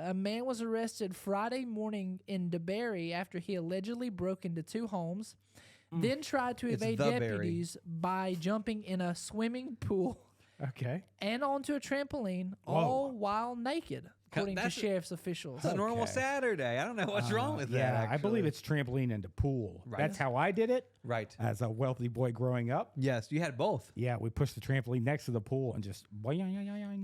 a man was arrested Friday morning in DeBerry after he allegedly broke into 2 homes, then tried to It's evade the Berry. deputies by jumping in a swimming pool Okay. and onto a trampoline, Whoa. all while naked, according to That's- sheriff's officials. It's a normal Okay. Saturday. I don't know what's wrong with that. Yeah, I believe actually. it's trampoline into pool. Right. That's how I did it right. as a wealthy boy growing up. Yes, you had both. Yeah, we pushed the trampoline next to the pool and just boing.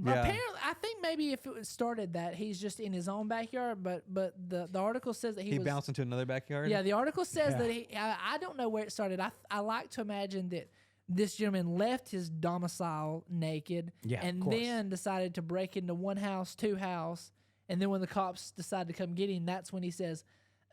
Yeah. Apparently, I think maybe if it started that, he's just in his own backyard, but the article says that He was bounced into another backyard. Yeah, the article says Yeah. that I don't know where it started. I like to imagine that this gentleman left his domicile naked Yeah, of and course. then decided to break into 1 house, 2 house, and then when the cops decide to come get him, that's when he says,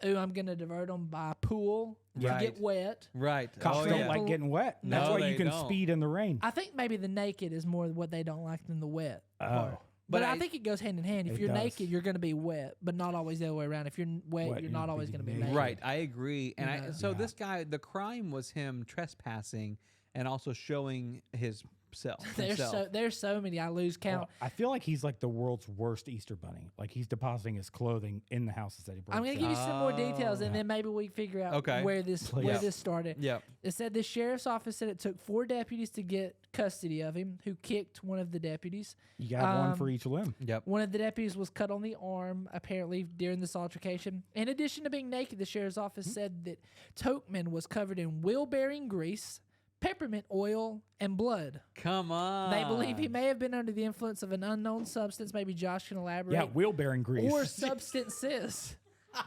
"Ooh, I'm going to divert them by pool to Right. get wet." Right. Cops oh, don't yeah. like getting wet. That's No, why they you can don't. speed in the rain. I think maybe the naked is more what they don't like than the wet. Oh. part. But But I I- think it goes hand in hand. If It you're does. naked, you're going to be wet, but not always the other way around. If you're wet, you're not always going to be naked. Right, I agree. And Yeah. so Yeah. this guy, the crime was him trespassing and also showing his self. There's so many. I lose count. Well, I feel like he's like the world's worst Easter bunny. Like he's depositing his clothing in the houses that he breaks. I'm going to give you some more details, and then maybe we figure out Okay. where this started. Yep. It said the sheriff's office said it took 4 deputies to get custody of him, who kicked one of the deputies. You got one for each limb. Yep. One of the deputies was cut on the arm, apparently, during this altercation. In addition to being naked, the sheriff's office said that Tokeman was covered in wheel-bearing grease, peppermint oil, and blood. Come on. They believe he may have been under the influence of an unknown substance. Maybe Josh can elaborate. Yeah, wheel-bearing grease. Or substances.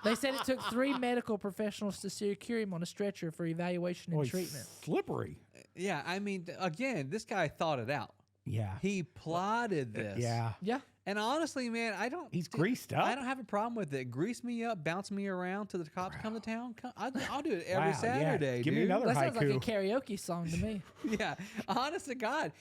They said it took 3 medical professionals to secure him on a stretcher for evaluation and Boy, treatment. slippery. Yeah, I mean, again, this guy thought it out. Yeah. He plotted this. Yeah. Yeah. And honestly, man, I don't. He's greased up. I don't have a problem with it. Grease me up, bounce me around till the cops come to town. I'll do it every Wow, yeah. Saturday. Give me dude. another That sounds like a haiku. karaoke song to me. Yeah, honest to God,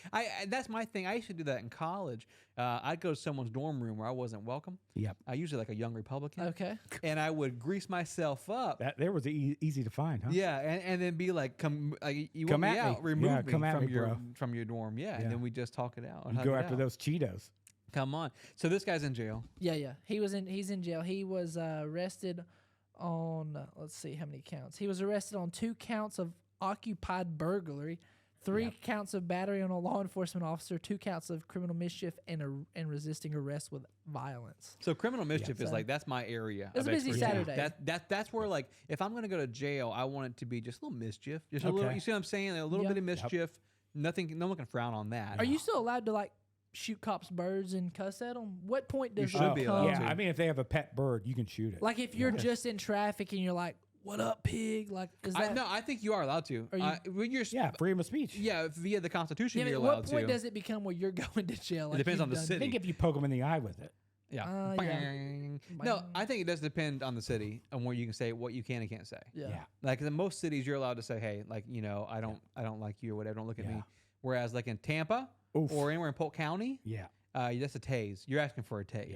that's my thing. I used to do that in college. I'd go to someone's dorm room where I wasn't welcome. Yep. Usually like a young Republican. Okay. And I would grease myself up. That there was easy to find, huh? Yeah, and then be like, "Come, you Come want me at me. out? Remove Yeah, me come at from me, your bro." from your dorm." Yeah, Yeah. and then we just talk it out. You hug go it after out. those Cheetos. Come on. So this guy's in jail. Yeah. He's in jail. He was arrested on, let's see how many counts. He was arrested on 2 counts of occupied burglary, 3 counts of battery on a law enforcement officer, 2 counts of criminal mischief, and resisting arrest with violence. So criminal mischief is So- like that's my area. It's of a busy expertise. Saturday. That's where like if I'm going to go to jail, I want it to be just a little mischief, just a little. Okay. You see what I'm saying? A little Yeah. bit of mischief. Nothing. No one can frown on that. Are you still allowed to like shoot cops' birds and cuss at them? What point does should it be become? allowed Yeah, to. I mean, if they have a pet bird, you can shoot it. Like if you're just in traffic and you're like, "What up, pig?" Like, is that? No, I think you are allowed to. Are you- When you're yeah, freedom of speech. yeah, via the Constitution, Yeah, but you're at what allowed point to. does it become where you're going to jail? Like depends you've on the done- I city. think if you poke them in the eye with it. Yeah. yeah. Bang. No, I think it does depend on the city and where you can say what you can and can't say. Yeah. Yeah. Like in most cities, you're allowed to say, "Hey, like I don't like you or whatever. Don't look at Yeah. me." Whereas like in Tampa Oof. or anywhere in Polk County, Yeah. that's a tase. You're asking for a tase.